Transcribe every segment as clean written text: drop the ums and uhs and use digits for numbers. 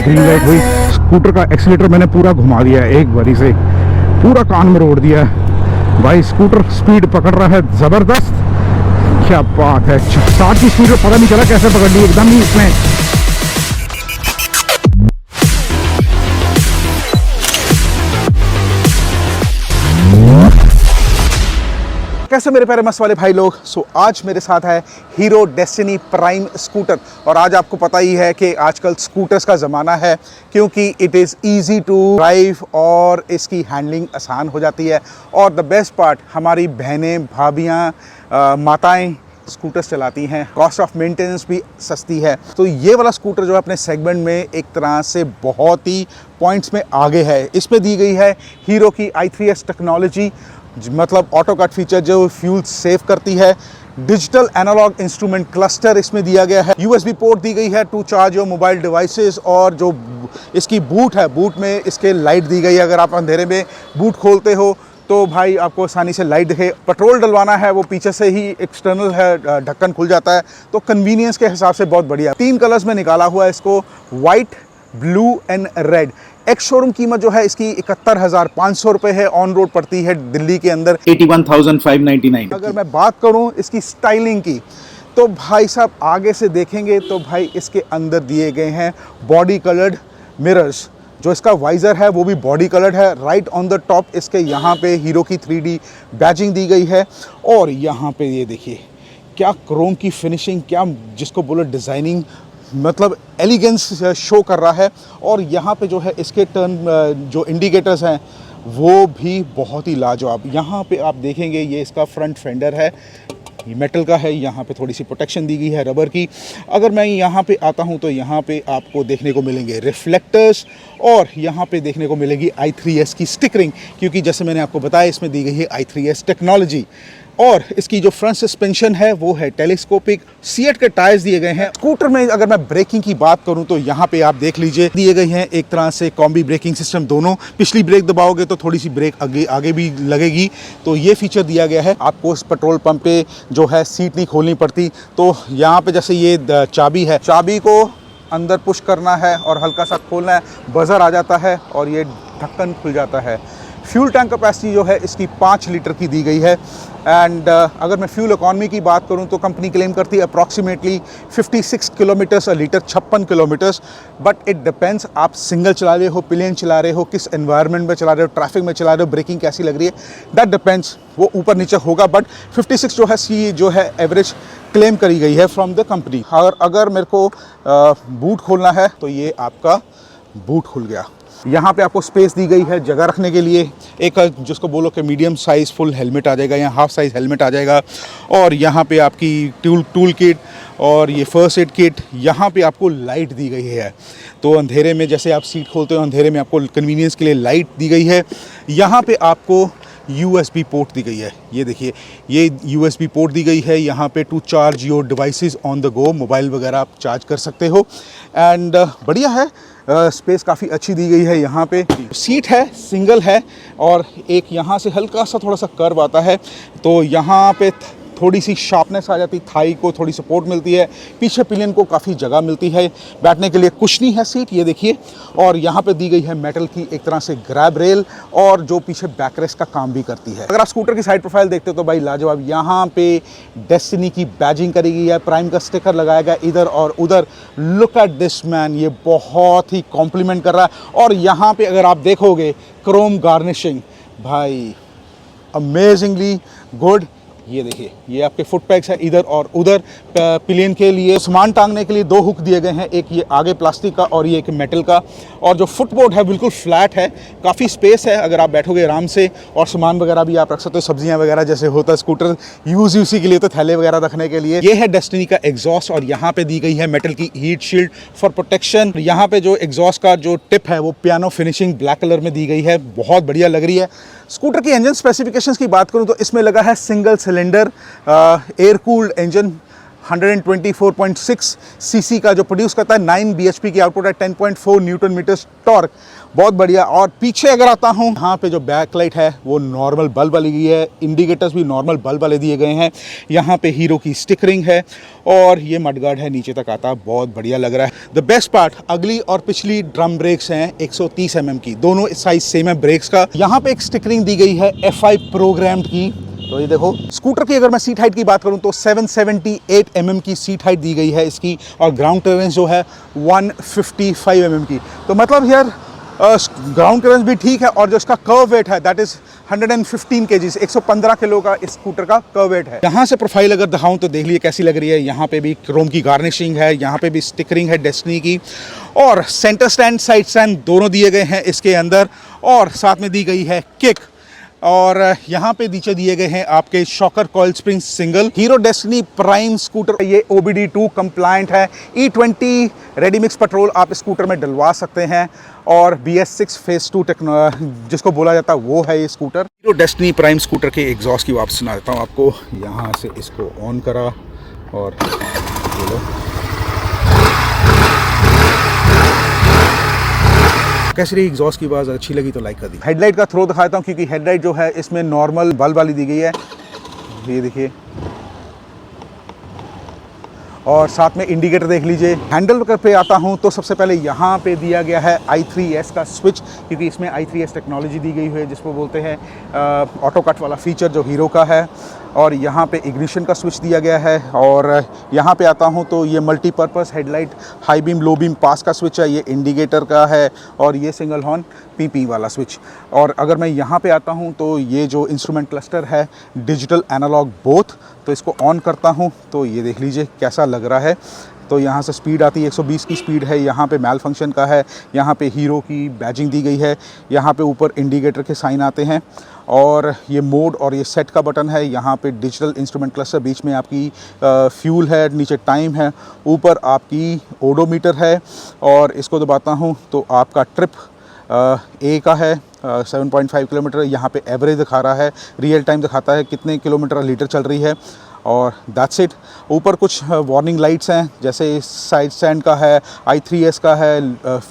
Green light हुई, scooter का accelerator मैंने पूरा घुमा दिया है, एक बारी से पूरा कान में रोड़ दिया है भाई। स्कूटर स्पीड पकड़ रहा है ज़बरदस्त, क्या बात है। 60 की स्पीड पता नहीं चला कैसे पकड़ ली एकदम ही इसमें। कैसे मेरे प्यारे मस्त वाले भाई लोग। आज मेरे साथ है हीरो डेस्टिनी प्राइम स्कूटर। और आज आपको पता ही है कि आजकल स्कूटर्स का ज़माना है, क्योंकि it is easy to drive और इसकी हैंडलिंग आसान हो जाती है। और द बेस्ट पार्ट, हमारी बहनें, भाभियाँ, माताएँ स्कूटर्स चलाती हैं, कॉस्ट ऑफ मेंटेनेंस भी सस्ती है। तो ये वाला स्कूटर जो है अपने सेगमेंट में एक तरह से बहुत ही पॉइंट्स में आगे है। इसमें दी गई है हीरो की i3S टेक्नोलॉजी, मतलब ऑटो कट फीचर जो फ्यूल सेव करती है। डिजिटल एनालॉग इंस्ट्रूमेंट क्लस्टर इसमें दिया गया है। USB पोर्ट दी गई है to charge your mobile devices. और जो इसकी बूट है, बूट में इसके लाइट दी गई है। अगर आप अंधेरे में बूट खोलते हो तो भाई आपको आसानी से लाइट दिखे। पेट्रोल डलवाना है वो पीछे से ही एक्सटर्नल है, ढक्कन खुल जाता है। तो कन्वीनियंस के हिसाब से बहुत बढ़िया। 3 कलर्स में निकाला हुआ है इसको, white, blue and red. Ex showroom कीमत जो है इसकी 71,500 रुपये है। ऑन रोड पड़ती है दिल्ली के अंदर 81,599। अगर मैं बात करूं इसकी स्टाइलिंग की, तो भाई साहब आगे से देखेंगे तो भाई इसके अंदर दिए गए हैं बॉडी कलर्ड मिरर्स। जो इसका वाइज़र है वो भी बॉडी कलर्ड है। राइट ऑन द टॉप इसके यहाँ पे हीरो की 3D बैजिंग दी गई है। और यहाँ पे ये देखिए क्या क्रोम की फिनिशिंग, क्या जिसको बोलो डिज़ाइनिंग, मतलब एलिगेंस शो कर रहा है। और यहाँ पे जो है इसके टर्न जो इंडिकेटर्स हैं वो भी बहुत ही लाजवाब। यहाँ पे आप देखेंगे ये इसका फ्रंट फेंडर है, ये मेटल का है। यहाँ पे थोड़ी सी प्रोटेक्शन दी गई है रबर की। अगर मैं यहाँ पे आता हूँ तो यहाँ पे आपको देखने को मिलेंगे रिफ्लेक्टर्स। और यहाँ पे देखने को मिलेगी i3S की स्टिकरिंग, क्योंकि जैसे मैंने आपको बताया इसमें दी गई है i3S टेक्नोलॉजी। और इसकी जो फ्रंट सस्पेंशन है वो है टेलीस्कोपिक। सीएट के टायर्स दिए गए हैं। स्कूटर में अगर मैं ब्रेकिंग की बात करूं तो यहाँ पे आप देख लीजिए दिए गए हैं एक तरह से कॉम्बी ब्रेकिंग सिस्टम। दोनों पिछली ब्रेक दबाओगे तो थोड़ी सी ब्रेक आगे भी लगेगी, तो ये फीचर दिया गया है। आपको इस पेट्रोल पंप पे जो है सीट नहीं खोलनी पड़ती। तो यहाँ पे जैसे ये चाबी है, चाबी को अंदर पुश करना है और हल्का सा खोलना है, बजर आ जाता है और ये ढक्कन खुल जाता है। फ्यूल टैंक कैपेसिटी जो है इसकी 5 लीटर की दी गई है। एंड अगर मैं फ्यूल इकॉनमी की बात करूं तो कंपनी क्लेम करती है approximately 56 kilometres a litre, 56 kilometres. But it depends आप सिंगल चला रहे हो, पिलियन चला रहे हो, किस एनवायरनमेंट में चला रहे हो, ट्रैफिक में चला रहे हो, ब्रेकिंग कैसी लग रही है, दैट डिपेंड्स। वो ऊपर नीचे होगा, बट 56 जो है सी जो है एवरेज क्लेम करी गई है फ्रॉम द कंपनी। अगर मेरे को बूट खोलना है तो ये आपका बूट खुल गया। यहाँ पे आपको स्पेस दी गई है जगह रखने के लिए। एक जिसको बोलो कि मीडियम साइज़ फुल हेलमेट आ जाएगा या हाफ साइज़ हेलमेट आ जाएगा। और यहाँ पे आपकी टूल किट और ये फर्स्ट एड किट। यहाँ पे आपको लाइट दी गई है, तो अंधेरे में जैसे आप सीट खोलते हो अंधेरे में आपको कन्वीनियंस के लिए लाइट दी गई है। यहाँ पे आपको USB पोर्ट दी गई है। ये देखिए ये USB पोर्ट दी गई है यहाँ पे to charge your devices on the go. Mobile वगैरह आप चार्ज कर सकते हो। एंड बढ़िया है, स्पेस काफ़ी अच्छी दी गई है। यहाँ पे सीट है, सिंगल है। और एक यहाँ से हल्का सा थोड़ा सा कर्व आता है, तो यहाँ पे थोड़ी सी शार्पनेस आ जाती है, थाई को थोड़ी सपोर्ट मिलती है, पीछे पिलियन को काफ़ी जगह मिलती है, बैठने के लिए कुशनी है सीट, ये देखिए। और यहाँ पे दी गई है मेटल की एक तरह से ग्रैब रेल, और जो पीछे बैकरेस्ट का काम भी करती है। अगर आप स्कूटर की साइड प्रोफाइल देखते हो तो भाई लाजवाब। यहाँ पे डेस्टिनी की बैजिंग करी गई है, प्राइम का स्टिकर लगाया गया इधर और उधर। लुक एट दिस मैन, ये बहुत ही कॉम्प्लीमेंट कर रहा है। और यहाँ पे अगर आप देखोगे क्रोम गार्निशिंग, भाई अमेजिंगली गुड। ये देखिए ये आपके फुट पैक्स है इधर और उधर। पिलियन के लिए सामान टांगने के लिए 2 हुक दिए गए हैं, एक ये आगे प्लास्टिक का और ये एक मेटल का। और जो फुटबोर्ड है बिल्कुल फ्लैट है, काफ़ी स्पेस है, अगर आप बैठोगे आराम से। और सामान वगैरह भी आप रख सकते हो, सब्जियां वगैरह जैसे होता है स्कूटर यूज़ उसी के लिए, तो थैले वगैरह रखने के लिए। ये है डेस्टिनी का एग्जॉस्ट, और यहाँ पे दी गई है मेटल की हीट शील्ड फॉर प्रोटेक्शन। यहाँ पे जो एग्जॉस्ट का जो टिप है वो पियानो फिनिशिंग ब्लैक कलर में दी गई है, बहुत बढ़िया लग रही है। स्कूटर की इंजन स्पेसिफिकेशंस की बात करूं तो इसमें लगा है single cylinder air cooled engine, 124.6 CC का जो प्रोड्यूस करता है, 9 bhp की आउटपुट है, 10.4 न्यूटन मीटर टॉर्क, बहुत बढ़िया। और पीछे अगर आता हूँ, यहाँ पे जो बैक लाइट है वो नॉर्मल बल्ब वाली गई है, इंडिकेटर्स भी नॉर्मल बल्ब वाले दिए गए हैं। यहाँ पे हीरो की स्टिकरिंग है और ये मडगार्ड है, नीचे तक आता है, बहुत बढ़िया लग रहा है। द बेस्ट पार्ट, अगली और पिछली ड्रम ब्रेक्स हैं 130 mm की, दोनों साइज सेम है ब्रेक्स का। यहाँ पे एक स्टिकरिंग दी गई है FI प्रोग्राम्ड की, तो ये देखो। स्कूटर की अगर मैं सीट हाइट की बात करूं तो 778 mm की सीट हाइट दी गई है इसकी, और ग्राउंड क्लियरेंस जो है 155 mm की। तो मतलब यार ग्राउंड क्लियरेंस भी ठीक है, और जो इसका कर्व वेट है दैट इज 115 kg, 115 किलो का इस स्कूटर का कर्व वेट है। यहाँ से प्रोफाइल अगर दिखाऊं तो देख लिए कैसी लग रही है। यहाँ पे भी क्रोम की गार्निशिंग है, यहाँ पे भी स्टिकरिंग है डेस्टिनी की, और सेंटर स्टैंड साइड स्टैंड दोनों दिए गए हैं इसके अंदर, और साथ में दी गई है किक, और यहाँ पे नीचे दिए गए हैं आपके shocker coil spring single. Hero destiny prime scooter, ये OBD2 कंप्लायंट है। E20 रेडी मिक्स पेट्रोल आप स्कूटर में डलवा सकते हैं, और BS6 फेज 2 टेक्नोलॉजी जिसको बोला जाता है वो है ये scooter. Hero destiny prime scooter के एग्जॉस्ट की वापस सुना देता हूँ आपको। यहाँ से इसको ऑन करा और बोलो, कैसी रही एग्जॉस्ट की आवाज़, अच्छी लगी तो लाइक कर दी। हेडलाइट का थ्रो दिखाता हूँ, क्योंकि हेडलाइट जो है इसमें नॉर्मल बल्ब वाली दी गई है, ये देखिए, और साथ में इंडिकेटर देख लीजिए। हैंडल पे आता हूँ तो सबसे पहले यहाँ पे दिया गया है i3S का स्विच, क्योंकि इसमें i3S टेक्नोलॉजी दी गई है जिसको बोलते हैं ऑटो कट वाला फीचर जो हीरो का है। और यहाँ पे इग्निशन का स्विच दिया गया है। और यहाँ पे आता हूँ तो ये multipurpose headlight high beam low beam pass का स्विच है, ये इंडिकेटर का है, और ये सिंगल हॉर्न PP वाला स्विच। और अगर मैं यहाँ पे आता हूँ तो ये जो इंस्ट्रूमेंट क्लस्टर है डिजिटल एनालॉग बोथ, तो इसको ऑन करता हूँ तो ये देख लीजिए कैसा लग रहा है। तो यहाँ से स्पीड आती है 120 की स्पीड है, यहाँ पे मैल फंक्शन का है, यहाँ पे हीरो की बैजिंग दी गई है, यहाँ पे ऊपर इंडिकेटर के साइन आते हैं, और ये मोड और ये सेट का बटन है। यहाँ पे डिजिटल इंस्ट्रूमेंट क्लस्टर, बीच में आपकी फ्यूल है, नीचे टाइम है, ऊपर आपकी ओडोमीटर है, और इसको दबाता हूँ तो आपका ट्रिप A का है 7.5 किलोमीटर, यहाँ पे एवरेज दिखा रहा है, रियल टाइम दिखाता है कितने किलोमीटर लीटर चल रही है, और दैट्स इट। ऊपर कुछ वार्निंग लाइट्स हैं, जैसे साइड स्टैंड का है, i3S का है,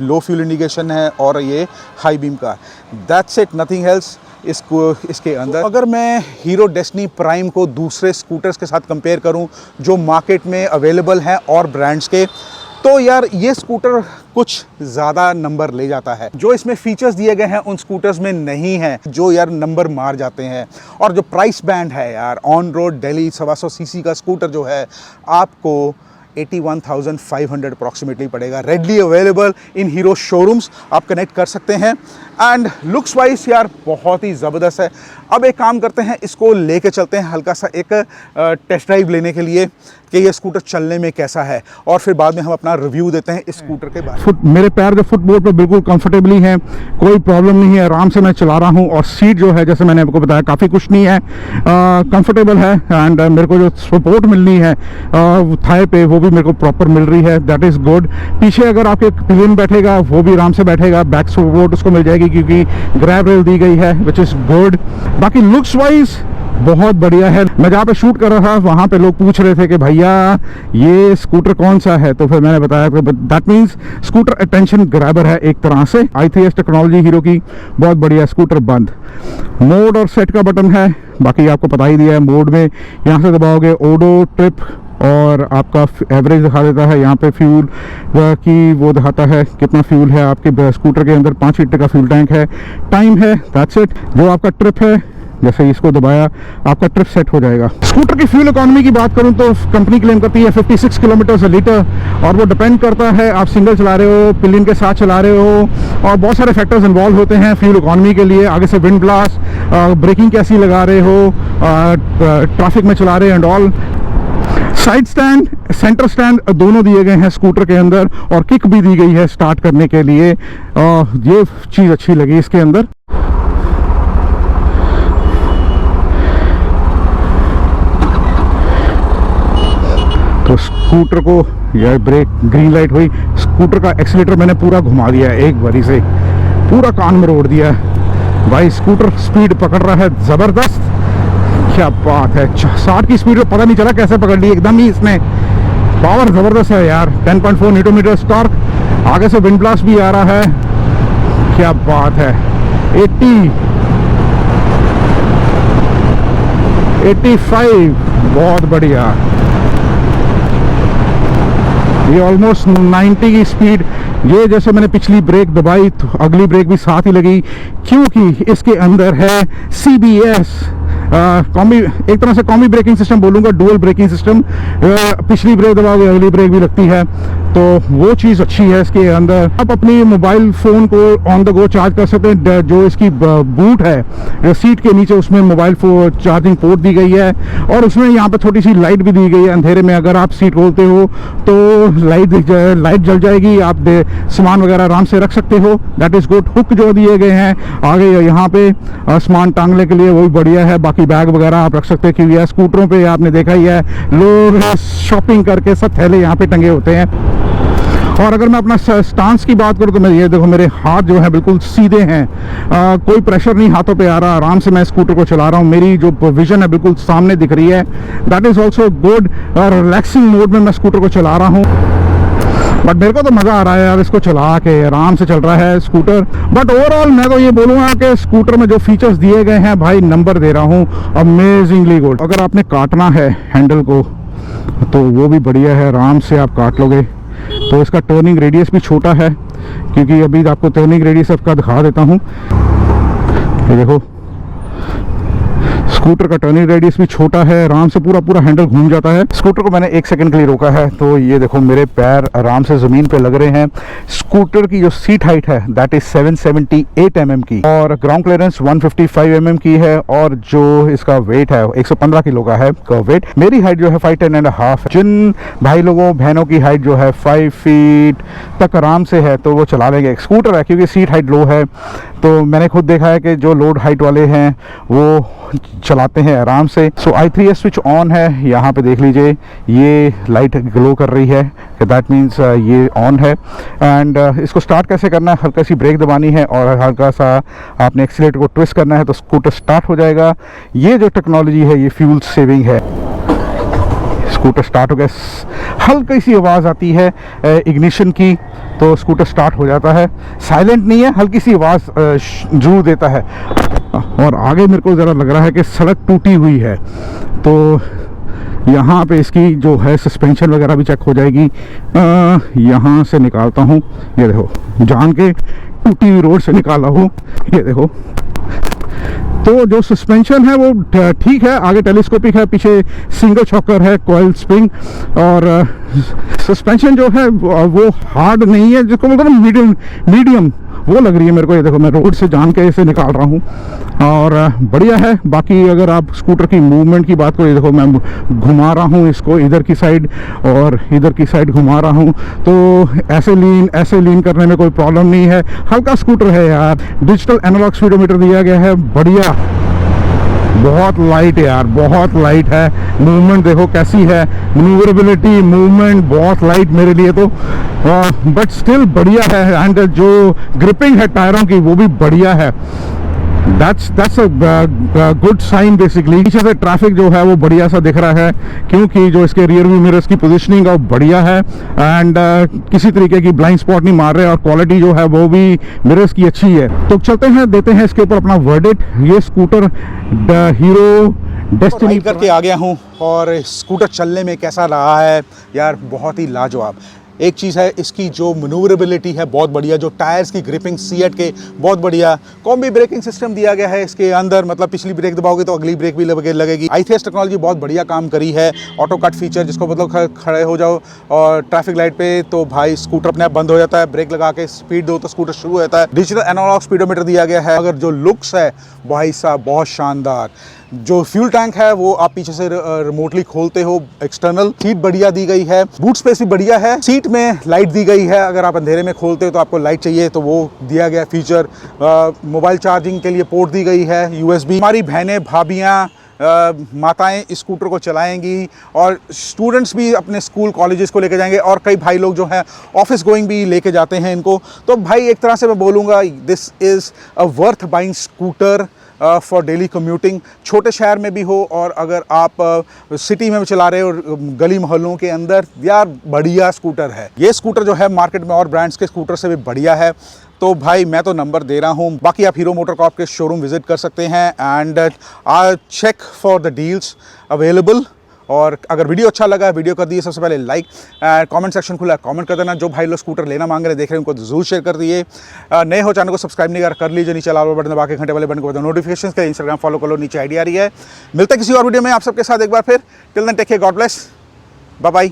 लो फ्यूल इंडिकेशन है, और ये हाई बीम का। दैट्स इट, नथिंग एल्स इसके अंदर। अगर मैं हीरो डेस्टिनी प्राइम को दूसरे स्कूटर्स के साथ कंपेयर करूं जो मार्केट में अवेलेबल हैं और ब्रांड्स के, तो यार ये स्कूटर कुछ ज़्यादा नंबर ले जाता है। जो इसमें फीचर्स दिए गए हैं उन स्कूटर्स में नहीं है, जो यार नंबर मार जाते हैं। और जो प्राइस बैंड है यार, ऑन रोड दिल्ली 125 सीसी का स्कूटर जो है आपको 81,500 अप्रॉक्सीमेटली पड़ेगा। Readily available in Hero showrooms, आप कनेक्ट कर सकते हैं। एंड लुक्स वाइज यार बहुत ही ज़बरदस्त है। अब एक काम करते हैं, इसको लेके चलते हैं हल्का सा एक टेस्ट ड्राइव लेने के लिए कि ये स्कूटर चलने में कैसा है, और फिर बाद में हम अपना रिव्यू देते हैं इस स्कूटर के बारे में। मेरे पैर जो फुटबोर्ड पे बिल्कुल कंफर्टेबली हैं, कोई प्रॉब्लम नहीं है, आराम से मैं चला रहा हूँ। और सीट जो है जैसे मैंने आपको बताया काफ़ी कुछ नहीं है, कंफर्टेबल है। एंड मेरे को जो सपोर्ट मिलनी है थाई पे वो भी मेरे को प्रॉपर मिल रही है, दैट इज़ गुड। पीछे अगर आपके पिलियन बैठेगा वो भी आराम से बैठेगा, बैक सपोर्ट उसको मिल जाएगी क्योंकि ग्रैब रेल दी गई है, विच इज़ गुड। बाकी लुक्स वाइज बहुत बढ़िया है। मैं जहाँ पे शूट कर रहा था वहाँ पे लोग पूछ रहे थे कि भैया ये स्कूटर कौन सा है, तो फिर मैंने बताया कि that means scooter attention grabber है एक तरह से। i3S टेक्नोलॉजी हीरो की, बहुत बढ़िया स्कूटर। बंद मोड और सेट का बटन है, बाकी आपको पता ही दिया है। मोड में यहाँ से दबाओगे ओडो ट्रिप और आपका एवरेज दिखा देता है, यहाँ पे फ्यूल की वो दिखाता है कितना फ्यूल है आपके स्कूटर के अंदर। 5 लीटर का फ्यूल टैंक है, टाइम है, दैट्स इट। जो आपका ट्रिप है जैसे इसको दबाया आपका ट्रिप सेट हो जाएगा। स्कूटर की फ्यूल इकोनॉमी की बात करूं तो कंपनी क्लेम करती है 56 किलोमीटर लीटर, और वो डिपेंड करता है आप सिंगल चला रहे हो, पिलियन के साथ चला रहे हो, और बहुत सारे फैक्टर्स इन्वॉल्व होते हैं फ्यूल इकोनॉमी के लिए। आगे से विंड ब्लास्ट, ब्रेकिंग कैसी लगा रहे हो, ट्रैफिक में चला रहे हैं and all. Side stand, centre stand दोनों दिए गए हैं स्कूटर के अंदर, और किक भी दी गई है स्टार्ट करने के लिए। ये चीज़ अच्छी लगी इसके अंदर। तो स्कूटर को यार ब्रेक ग्रीन लाइट हुई, स्कूटर का एक्सीलेटर मैंने पूरा घुमा दिया है, एक बारी से पूरा कान में रोड़ दिया है भाई। स्कूटर स्पीड पकड़ रहा है ज़बरदस्त, क्या बात है। 60 की स्पीड में पता नहीं चला कैसे पकड़ ली एकदम ही इसने। पावर ज़बरदस्त है यार, 10.4 न्यूटन मीटर टॉर्क। आगे से विंड ब्लास्ट भी आ रहा है, क्या बात है। 80, 85, बहुत बढ़िया। ये ऑलमोस्ट 90 की स्पीड। ये जैसे मैंने पिछली ब्रेक दबाई तो अगली ब्रेक भी साथ ही लगी, क्योंकि इसके अंदर है CBS, कॉम्बी, एक तरह से कॉम्बी ब्रेकिंग सिस्टम बोलूँगा, डुअल ब्रेकिंग सिस्टम। पिछली ब्रेक दबाओगे अगली ब्रेक भी लगती है, तो वो चीज़ अच्छी है इसके अंदर। आप अपनी मोबाइल फ़ोन को ऑन द गो चार्ज कर सकते हैं। जो इसकी बूट है सीट के नीचे, उसमें मोबाइल फोन चार्जिंग पोर्ट दी गई है, और उसमें यहाँ पे छोटी सी लाइट भी दी गई है। अंधेरे में अगर आप सीट खोलते हो तो लाइट जल जाएगी, आप सामान वगैरह आराम से रख सकते हो। That is good. हुक जो दिए गए हैं आगे यहाँ पे सामान टांगने के लिए, वो भी बढ़िया है। बाकी बैग वगैरह आप रख सकते हैं, क्योंकि यार स्कूटरों पे आपने देखा ही है, लोग शॉपिंग करके सब थैले यहाँ पे टंगे होते हैं। और अगर मैं अपना स्टांस की बात करूँ तो मैं ये देखो, मेरे हाथ जो है बिल्कुल सीधे हैं, कोई प्रेशर नहीं हाथों पे आ रहा, आराम से मैं स्कूटर को चला रहा हूँ। मेरी जो विजन है बिल्कुल सामने दिख रही है। That is also good. और रिलैक्सिंग मोड में मैं स्कूटर को चला रहा हूँ। बट मेरे को तो मज़ा आ रहा है यार इसको चला के, आराम से चल रहा है स्कूटर। बट ओवरऑल मैं तो ये बोलूँगा कि स्कूटर में जो फीचर्स दिए गए हैं भाई, नंबर दे रहा हूँ, अमेजिंगली गुड। अगर आपने काटना है हैंडल को तो वो भी बढ़िया है, आराम से आप काट लोगे। तो इसका टर्निंग रेडियस भी छोटा है, क्योंकि अभी आपको टर्निंग रेडियस आपका दिखा देता हूँ। ये देखो, स्कूटर का टर्निंग रेडियस भी छोटा है, आराम से पूरा हैंडल घूम जाता है। स्कूटर को मैंने 1 सेकंड के लिए रोका है, तो ये देखो मेरे पैर आराम से ज़मीन पे लग रहे हैं। स्कूटर की जो सीट हाइट है दैट इज़ 778 mm की, और ग्राउंड क्लियरेंस 155 mm की है, और जो इसका वेट है 115 किलो का है वेट। मेरी हाइट जो है 5'10.5 है। जिन भाई लोगों बहनों की हाइट जो है 5 फीट तक आराम से है, तो वो चला लेंगे। स्कूटर है क्योंकि सीट हाइट लो है, तो मैंने खुद देखा है कि जो लोड हाइट वाले हैं वो चलाते हैं आराम से। सो i3s स्विच ऑन है, यहाँ पे देख लीजिए ये लाइट ग्लो कर रही है, दैट मीन्स ये ऑन है। एंड इसको स्टार्ट कैसे करना है, हल्का सी ब्रेक दबानी है और हल्का सा आपने एक्सीलेटर को ट्विस्ट करना है, तो स्कूटर स्टार्ट हो जाएगा। ये जो टेक्नोलॉजी है ये फ्यूल सेविंग है। स्कूटर स्टार्ट हो गया, हल्की सी आवाज़ आती है इग्निशन की, तो स्कूटर स्टार्ट हो जाता है। साइलेंट नहीं है, हल्की सी आवाज़ जरूर देता है। और आगे मेरे को ज़रा लग रहा है कि सड़क टूटी हुई है, तो यहाँ पे इसकी जो है सस्पेंशन वगैरह भी चेक हो जाएगी। यहाँ से निकालता हूँ, ये देखो, जान के टूटी हुई रोड से निकाला हूँ, ये देखो। तो जो सस्पेंशन है वो ठीक है, आगे टेलीस्कोपिक है, पीछे सिंगल शॉकर है, कॉइल स्प्रिंग, और सस्पेंशन जो है वो हार्ड नहीं है, जिसको बोलते हैं मीडियम वो लग रही है मेरे को। ये देखो, मैं रोड से जान के इसे निकाल रहा हूँ, और बढ़िया है। बाकी अगर आप स्कूटर की मूवमेंट की बात करो, ये देखो मैं घुमा रहा हूँ इसको, इधर की साइड और इधर की साइड घुमा रहा हूँ, तो ऐसे लीन करने में कोई प्रॉब्लम नहीं है। हल्का स्कूटर है यार, डिजिटल एनालॉग स्पीडोमीटर दिया गया है, बढ़िया, बहुत लाइट है यार, बहुत लाइट है। मूवमेंट देखो कैसी है, मैन्यूवरेबिलिटी, मूवमेंट बहुत लाइट मेरे लिए तो, बट स्टिल बढ़िया है। एंड जो ग्रिपिंग है टायरों की वो भी बढ़िया है। That's a good sign basically. पीछे से ट्रैफिक जो है वो बढ़िया सा दिख रहा है, क्योंकि जो इसके रियर व्यू मिरर्स की पोजीशनिंग है वो बढ़िया है, एंड किसी तरीके की ब्लाइंड स्पॉट नहीं मार रहे, और क्वालिटी जो है वो भी मिरर्स की अच्छी है। तो चलते हैं, देते हैं इसके ऊपर अपना वर्डिक्ट। ये स्कूटर हीरो डेस्टिनी करके आ गया हूँ, और स्कूटर चलने में कैसा रहा है यार, बहुत ही लाजवाब। एक चीज़ है, इसकी जो मनूवरेबिलिटी है बहुत बढ़िया, जो टायर्स की ग्रिपिंग सीएट के बहुत बढ़िया, कॉम्बी ब्रेकिंग सिस्टम दिया गया है इसके अंदर, मतलब पिछली ब्रेक दबाओगे तो अगली ब्रेक भी लगेगी। i3s टेक्नोलॉजी बहुत बढ़िया काम करी है। ऑटो कट फीचर, जिसको मतलब खड़े हो जाओ और ट्रैफिक लाइट पे तो भाई स्कूटर अपने आप बंद हो जाता है, ब्रेक लगा के स्पीड दो तो स्कूटर शुरू हो जाता है। डिजिटल एनालॉग स्पीडोमीटर दिया गया है। अगर जो लुक्स है भाई साहब बहुत शानदार। जो फ्यूल टैंक है वो आप पीछे से रिमोटली खोलते हो, एक्सटर्नल। सीट बढ़िया दी गई है, बूट स्पेस भी बढ़िया है। सीट में लाइट दी गई है, अगर आप अंधेरे में खोलते हो तो आपको लाइट चाहिए तो वो दिया गया फीचर। मोबाइल चार्जिंग के लिए पोर्ट दी गई है, USB। हमारी बहनें, भाभियाँ, माताएं इस स्कूटर को चलाएंगी, और स्टूडेंट्स भी अपने स्कूल कॉलेजेस को लेके जाएंगे, और कई भाई लोग जो हैं ऑफिस गोइंग भी लेके जाते हैं इनको। तो भाई एक तरह से मैं बोलूँगा this is a worth buying scooter. For daily commuting, छोटे शहर में भी हो और अगर आप सिटी में चला रहे हो गली मोहल्लों के अंदर, यार बढ़िया स्कूटर है ये स्कूटर जो है। मार्केट में और ब्रांड्स के स्कूटर से भी बढ़िया है। तो भाई मैं तो नंबर दे रहा हूँ। बाकी आप हीरो मोटरकॉर्प के शोरूम विजिट कर सकते हैं and check for the deals available. और अगर वीडियो अच्छा लगा, वीडियो कर दिए सबसे पहले लाइक, कमेंट सेक्शन खुला है, कमेंट कर देना। जो भाई लोग स्कूटर लेना मांग रहे हैं, देख रहे हैं, उनको जरूर शेयर कर दिए। नए हो चैनल को सब्सक्राइब नहीं कर लीजिए, नीचे लाल बटन दबा के घंटे वाले बटन को दबाओ नोटिफिकेशन के। इंस्टाग्राम फॉलो कर लो, नीचे आईडी आ रही है। मिलता है किसी और वीडियो में आप सबके साथ एक बार फिर। Till then take care, God bless, bye bye.